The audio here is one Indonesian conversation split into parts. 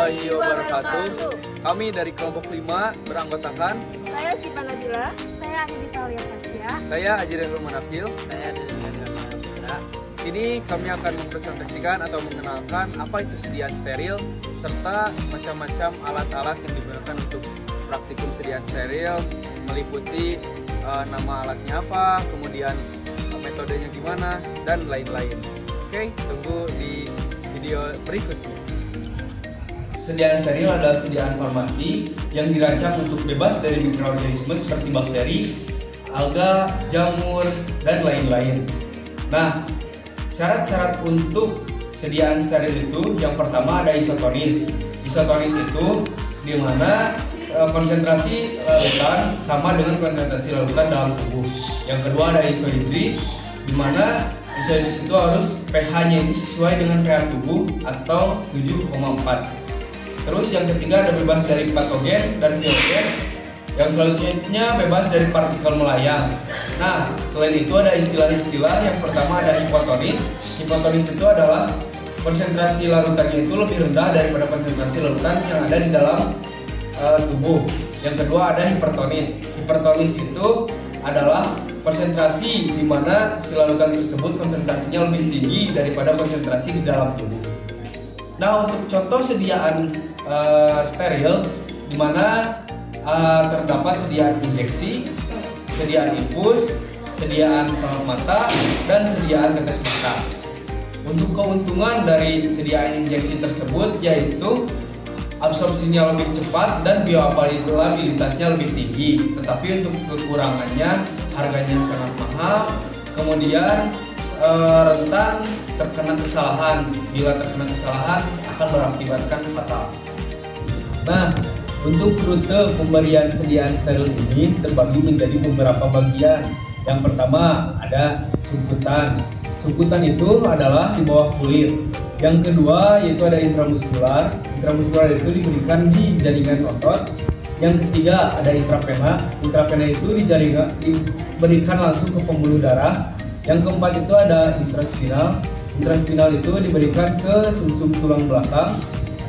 warahmatullahi wabarakatuh. Kami dari kelompok 5 beranggotakan Saya Sipa Nabila. Saya Anindita Alia Fasya. saya Ajirul Manafil. Saya dari Putra. Di sini kami akan mempresentasikan atau mengenalkan apa itu sediaan steril serta macam-macam alat-alat yang digunakan untuk praktikum sediaan steril, meliputi nama alatnya apa, kemudian metodenya gimana, dan lain-lain. Oke, tunggu di video berikutnya. Sediaan steril adalah sediaan farmasi yang dirancang untuk bebas dari mikroorganisme seperti bakteri, alga, jamur, dan lain-lain. Nah, syarat-syarat untuk sediaan steril itu yang pertama ada isotonis. Isotonis itu di mana konsentrasi larutan sama dengan konsentrasi larutan dalam tubuh. Yang kedua ada isohidris, di mana isohidris itu harus pH-nya itu sesuai dengan pH tubuh atau 7,4. Terus yang ketiga ada bebas dari patogen dan biogen. Yang selanjutnya bebas dari partikel melayang. Nah, selain itu ada istilah-istilah. Yang pertama ada hipotonis. Hipotonis itu adalah konsentrasi larutannya itu lebih rendah daripada konsentrasi larutan yang ada di dalam tubuh. Yang kedua ada hipertonis. Hipertonis itu adalah konsentrasi di mana si larutan tersebut konsentrasinya lebih tinggi daripada konsentrasi di dalam tubuh. Nah, untuk contoh sediaan steril di mana terdapat sediaan injeksi, sediaan infus, sediaan salep mata, dan sediaan tetes mata. Untuk keuntungan dari sediaan injeksi tersebut yaitu absorpsinya lebih cepat dan bioavailabilitasnya lebih tinggi. Tetapi untuk kekurangannya harganya sangat mahal, kemudian rentan terkena kesalahan. Bila terkena kesalahan akan berakibatkan fatal. Nah, untuk rute pemberian sediaan steril ini terbagi menjadi beberapa bagian. Yang pertama ada suntikan. Suntikan itu adalah di bawah kulit. Yang kedua yaitu ada intramuskular. Intramuskular itu diberikan di jaringan otot. Yang ketiga ada intravena. Intravena itu diberikan langsung ke pembuluh darah. Yang keempat itu ada intraspinal. Intraspinal itu diberikan ke sumsum tulang belakang.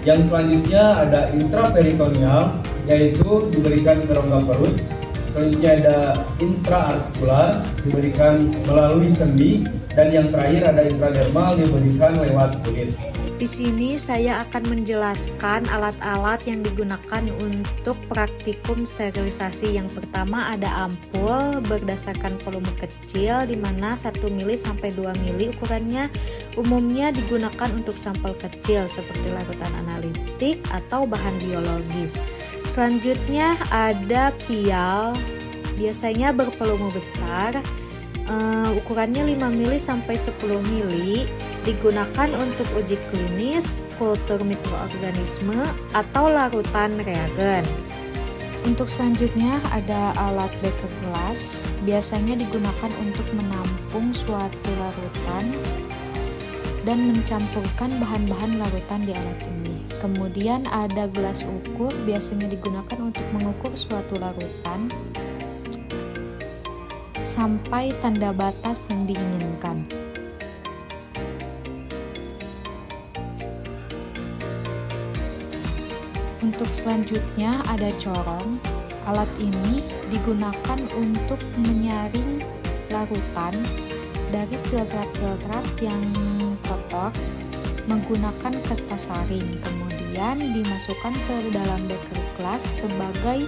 Yang selanjutnya ada intraperitoneal, yaitu diberikan ke rongga perut. Selanjutnya ada intraartikular, diberikan melalui sendi. Dan yang terakhir ada intradermal, diberikan lewat kulit. Di sini saya akan menjelaskan alat-alat yang digunakan untuk praktikum sterilisasi. Yang pertama ada ampul berdasarkan volume kecil di mana 1 mili sampai 2 mili ukurannya, umumnya digunakan untuk sampel kecil seperti larutan analitik atau bahan biologis. Selanjutnya ada pial, biasanya bervolume besar. Ukurannya 5 mili sampai 10 mili, digunakan untuk uji klinis, kultur mikroorganisme, atau larutan reagen. Untuk selanjutnya ada alat beker gelas, biasanya digunakan untuk menampung suatu larutan dan mencampurkan bahan-bahan larutan di alat ini. Kemudian ada gelas ukur, biasanya digunakan untuk mengukur suatu larutan sampai tanda batas yang diinginkan. Untuk selanjutnya ada corong. Alat ini digunakan untuk menyaring larutan dari filtrat-filtrat yang kotor menggunakan kertas saring, kemudian dimasukkan ke dalam beker gelas sebagai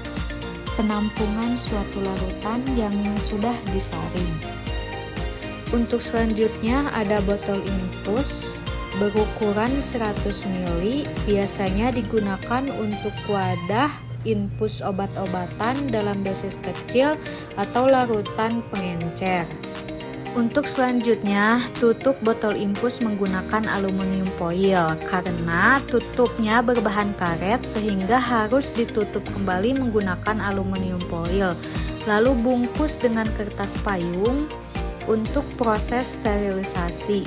penampungan suatu larutan yang sudah disaring. Untuk selanjutnya ada botol infus berukuran 100 mili, biasanya digunakan untuk wadah infus obat-obatan dalam dosis kecil atau larutan pengencer. Untuk selanjutnya, tutup botol infus menggunakan aluminium foil karena tutupnya berbahan karet sehingga harus ditutup kembali menggunakan aluminium foil. Lalu bungkus dengan kertas payung untuk proses sterilisasi.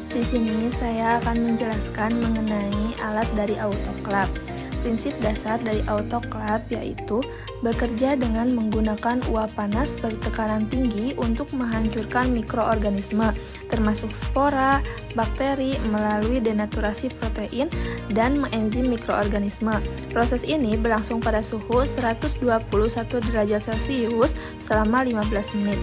Di sini saya akan menjelaskan mengenai alat dari autoclave. prinsip dasar dari autoclave yaitu bekerja dengan menggunakan uap panas bertekanan tinggi untuk menghancurkan mikroorganisme, termasuk spora, bakteri, melalui denaturasi protein dan mengenzim mikroorganisme. Proses ini berlangsung pada suhu 121 derajat Celcius selama 15 menit.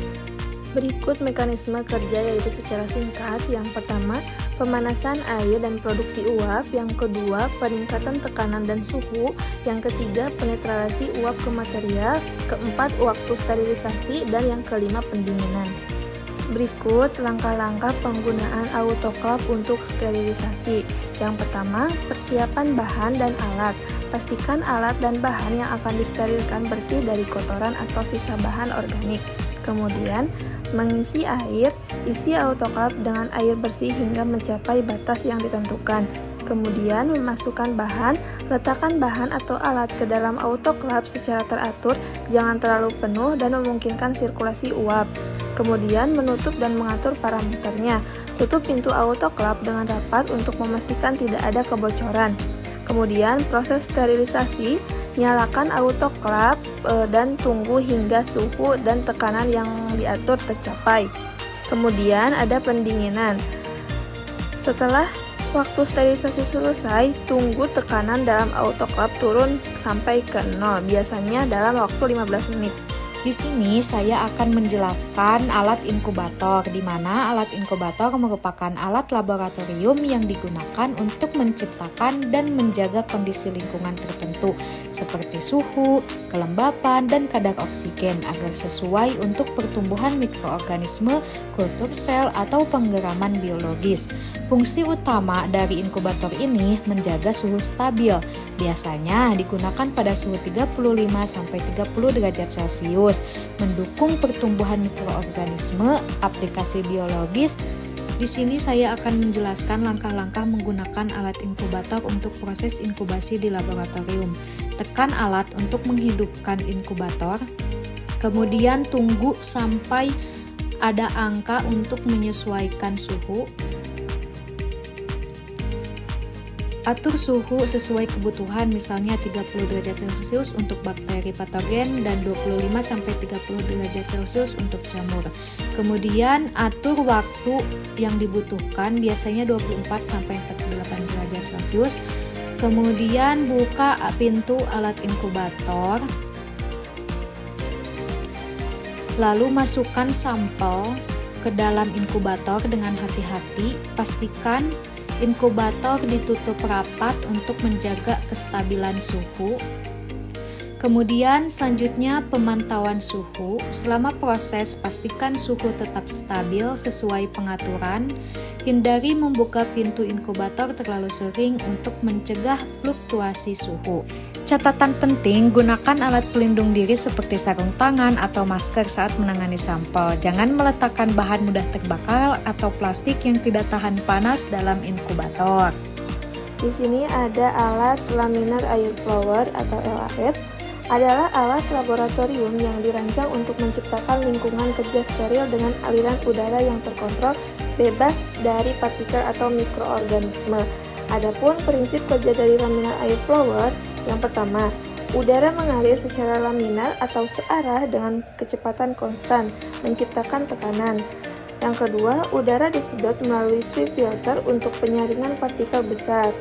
Berikut mekanisme kerja yaitu secara singkat. Yang pertama, pemanasan air dan produksi uap. Yang kedua, peningkatan tekanan dan suhu. Yang ketiga, penetralasi uap ke material. Keempat, waktu sterilisasi. Dan yang kelima, pendinginan. Berikut langkah-langkah penggunaan autoclave untuk sterilisasi. Yang pertama, persiapan bahan dan alat. Pastikan alat dan bahan yang akan disterilkan bersih dari kotoran atau sisa bahan organik. Kemudian, mengisi air, isi autoclave dengan air bersih hingga mencapai batas yang ditentukan. Kemudian memasukkan bahan, letakkan bahan atau alat ke dalam autoclave secara teratur, jangan terlalu penuh dan memungkinkan sirkulasi uap. Kemudian menutup dan mengatur parameternya. Tutup pintu autoclave dengan rapat untuk memastikan tidak ada kebocoran. Kemudian proses sterilisasi, nyalakan autoclave dan tunggu hingga suhu dan tekanan yang diatur tercapai. Kemudian ada pendinginan. Setelah waktu sterilisasi selesai, tunggu tekanan dalam autoclave turun sampai ke 0, biasanya dalam waktu 15 menit. Di sini saya akan menjelaskan alat inkubator, di mana alat inkubator merupakan alat laboratorium yang digunakan untuk menciptakan dan menjaga kondisi lingkungan tertentu seperti suhu, kelembapan, dan kadar oksigen agar sesuai untuk pertumbuhan mikroorganisme, kultur sel, atau penggeraman biologis. Fungsi utama dari inkubator ini menjaga suhu stabil. Biasanya digunakan pada suhu 35-30 derajat Celcius, mendukung pertumbuhan mikroorganisme, aplikasi biologis. Di sini saya akan menjelaskan langkah-langkah menggunakan alat inkubator untuk proses inkubasi di laboratorium. Tekan alat untuk menghidupkan inkubator, kemudian tunggu sampai ada angka untuk menyesuaikan suhu. Atur suhu sesuai kebutuhan, misalnya 30 derajat Celcius untuk bakteri patogen dan 25-30 derajat Celcius untuk jamur. Kemudian atur waktu yang dibutuhkan, biasanya 24-48 derajat Celcius. Kemudian buka pintu alat inkubator. Lalu masukkan sampel ke dalam inkubator dengan hati-hati. Pastikan inkubator ditutup rapat untuk menjaga kestabilan suhu. Kemudian selanjutnya pemantauan suhu. Selama proses pastikan suhu tetap stabil sesuai pengaturan. Hindari membuka pintu inkubator terlalu sering untuk mencegah fluktuasi suhu. Catatan penting, gunakan alat pelindung diri seperti sarung tangan atau masker saat menangani sampel. Jangan meletakkan bahan mudah terbakar atau plastik yang tidak tahan panas dalam inkubator. Di sini ada alat laminar air flower atau LAF. Adalah alat laboratorium yang dirancang untuk menciptakan lingkungan kerja steril dengan aliran udara yang terkontrol, bebas dari partikel atau mikroorganisme. Adapun prinsip kerja dari laminar air flower, yang pertama, udara mengalir secara laminar atau searah dengan kecepatan konstan, menciptakan tekanan. Yang kedua, udara disedot melalui free filter untuk penyaringan partikel besar.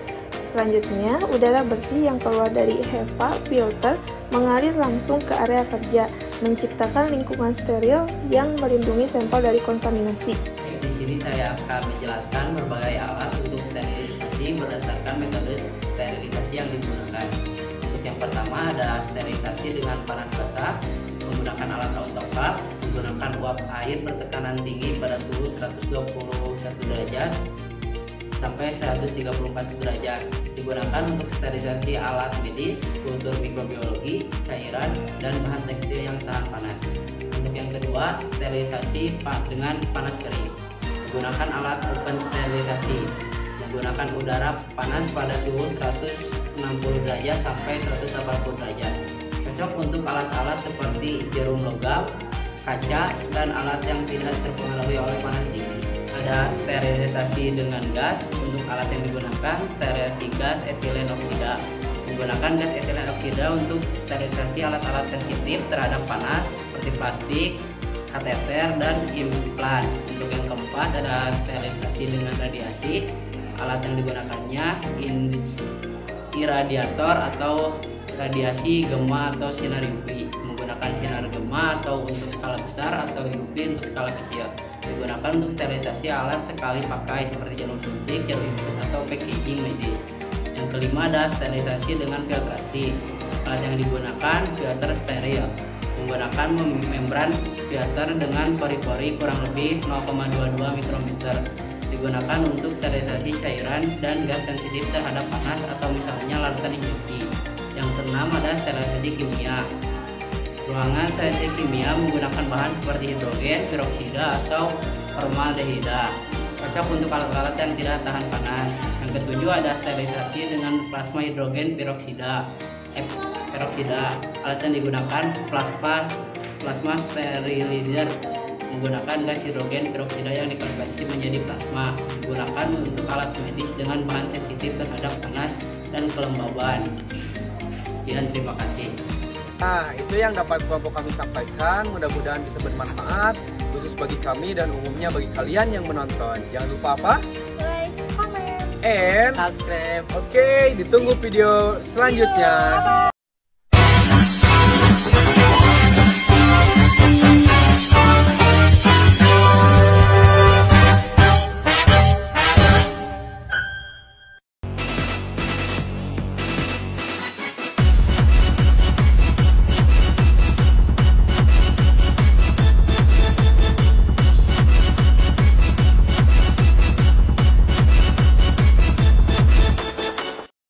Selanjutnya, udara bersih yang keluar dari HEPA filter mengalir langsung ke area kerja, menciptakan lingkungan steril yang melindungi sampel dari kontaminasi. Di sini saya akan menjelaskan berbagai alat untuk sterilisasi berdasarkan metode sterilisasi yang digunakan. Untuk yang pertama ada sterilisasi dengan panas basah, menggunakan alat autoclave, menggunakan uap air bertekanan tinggi pada suhu 121 derajat sampai 134 derajat. Digunakan untuk sterilisasi alat medis, kultur mikrobiologi, cairan, dan bahan tekstil yang tahan panas. Untuk yang kedua, sterilisasi dengan panas kering. Menggunakan alat open sterilisasi, menggunakan udara panas pada suhu 160 derajat sampai 180 derajat. Cocok untuk alat-alat seperti jarum logam, kaca, dan alat yang tidak terpengaruhi oleh panas tinggi. Ada sterilisasi dengan gas. Untuk alat yang digunakan, sterilisasi gas etilen oksida Digunakan gas etilen oksida untuk sterilisasi alat-alat sensitif terhadap panas seperti plastik, kateter, dan implan. Untuk yang keempat ada sterilisasi dengan radiasi. Alat yang digunakannya iradiator atau radiasi gamma atau sinar UV, menggunakan sinar gamma atau untuk skala besar atau UV untuk skala kecil. Digunakan untuk sterilisasi alat sekali pakai seperti jarum suntik, jarum infus atau packaging medis. Yang kelima ada sterilisasi dengan filtrasi. Alat yang digunakan filter steril, menggunakan membran filter dengan pori-pori kurang lebih 0,22 mikrometer. Digunakan untuk sterilisasi cairan dan gas sensitif terhadap panas atau misalnya larutan injeksi. Yang keenam ada sterilisasi kimia. Ruangan sterilisasi kimia menggunakan bahan seperti hidrogen peroksida atau formaldehida, cocok untuk alat-alat yang tidak tahan panas. Yang ketujuh ada sterilisasi dengan plasma hidrogen peroksida. Alat yang digunakan plasma sterilizer, menggunakan gas hidrogen peroksida yang dikonversi menjadi plasma. Digunakan untuk alat medis dengan bahan sensitif terhadap panas dan kelembaban. Sekian, terima kasih. Nah, itu yang dapat kelompok kami sampaikan. Mudah-mudahan bisa bermanfaat, khusus bagi kami dan umumnya bagi kalian yang menonton. Jangan lupa apa? Like, comment, And Subscribe. Oke, ditunggu video selanjutnya.